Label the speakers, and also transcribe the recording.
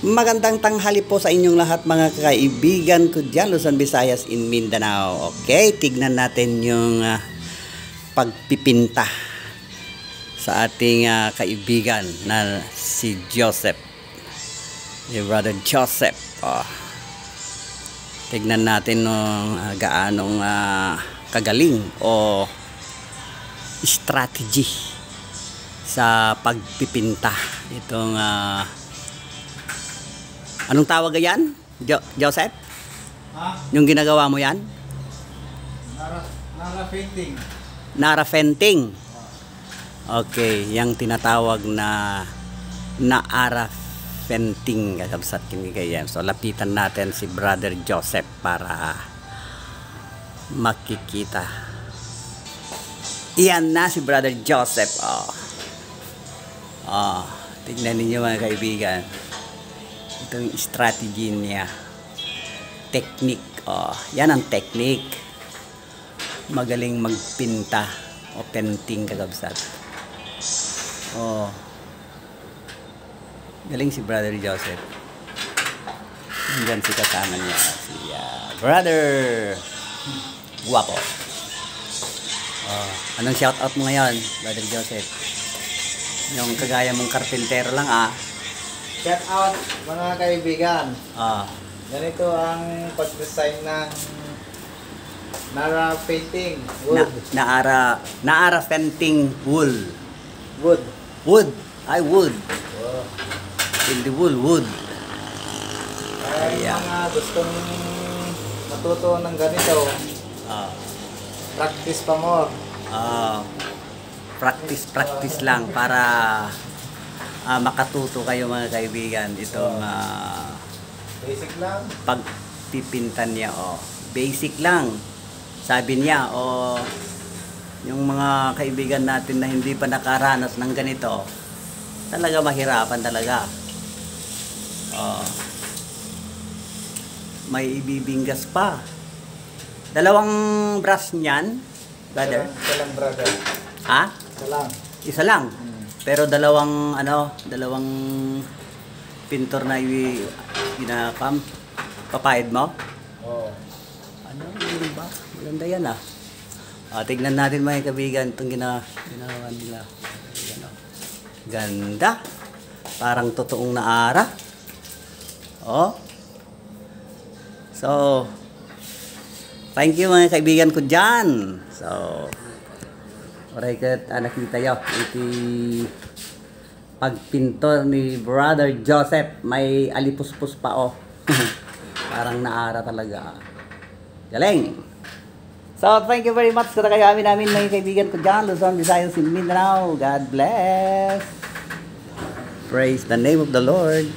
Speaker 1: Magandang tanghali po sa inyong lahat mga kaibigan ko dyan, Luzon, Visayas, in Mindanao. Okay, tignan natin yung pagpipinta sa ating kaibigan na si Joseph. Yung brother Joseph. Tignan natin nung gaanong kagaling o strategy sa pagpipinta itong anong tawag yan? Joseph?
Speaker 2: Ha?
Speaker 1: Yung ginagawa mo yan?
Speaker 2: Nara painting.
Speaker 1: Nara painting. Okay, yung tinatawag na naara painting kakabsat kinigayan. So lapitan natin si brother Joseph para makikita. Iyan na si brother Joseph. Tignan ninyo mga kaibigan. Ito yung strategy niya. Technique. Yan ang technique. Magaling magpinta o painting kagabsat. Galing si brother Joseph. Diyan si kasama niya. Si brother Guapo. Anong shoutout mo ngayon, brother Joseph? Yung kagaya mong karpintero lang
Speaker 2: Shout out mga kaibigan. Ganito ang pag-design ng Nara painting. Wood.
Speaker 1: Naara painting wool.
Speaker 2: Wood.
Speaker 1: Wood. Ay, wood. In the wood.
Speaker 2: Ay, mga gustong matuto ng ganito. Practice pa more.
Speaker 1: Practice lang para makatuto kayo mga kaibigan itong
Speaker 2: basic lang
Speaker 1: pagpipintan niya. Basic lang sabi niya. Yung mga kaibigan natin na hindi pa nakaranas ng ganito, talaga mahirapan talaga. May ibibinggas pa. Dalawang brush niyan, brother?
Speaker 2: Isa lang, brother. Isa lang.
Speaker 1: Isa lang. Pero dalawang pintor na papayad mo? Ano ba? Maganda yan tignan natin mga kaibigan itong ginawa nila. Ganda. Parang totoong naara. So, thank you mga kaibigan ko dyan. So, alright, nakita nyo iti pagpintor ni brother Joseph. May alipuspos pa parang naara talaga. Galing. So thank you very much sa kayami namin mga kaibigan ko dyan, Luzon, Visayas, in Mindanao. God bless. Praise the name of the Lord.